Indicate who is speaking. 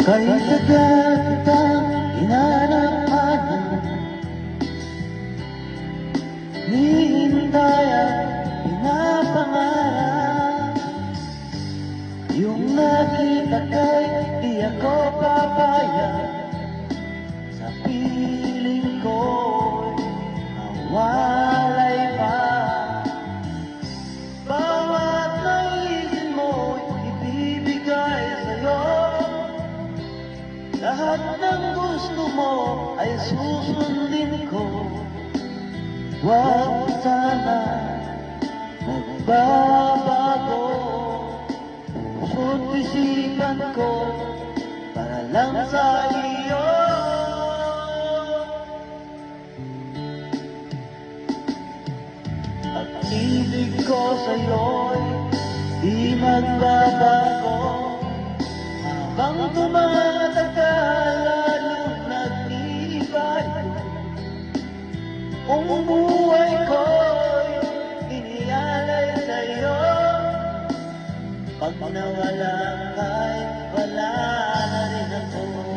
Speaker 1: Kay tagal kitang hinanapanan, hinihintay at pinapangarap. Yung nakita kay di ako papayag, sa piling ko'y mawalay pa. Bawat naisin mo'y ibibigay sa'yo, lahat ng gusto mo ay susundin ko. Huwag sana magbabago, puso't isipan ko para lang sa iyo. At ibig ko sa'yo'y di magbabago, habang tumatagal lalong nag-iibayo. Kung buhay ko'y inialay sa'yo, pag nawala ka'y wala na rin ako.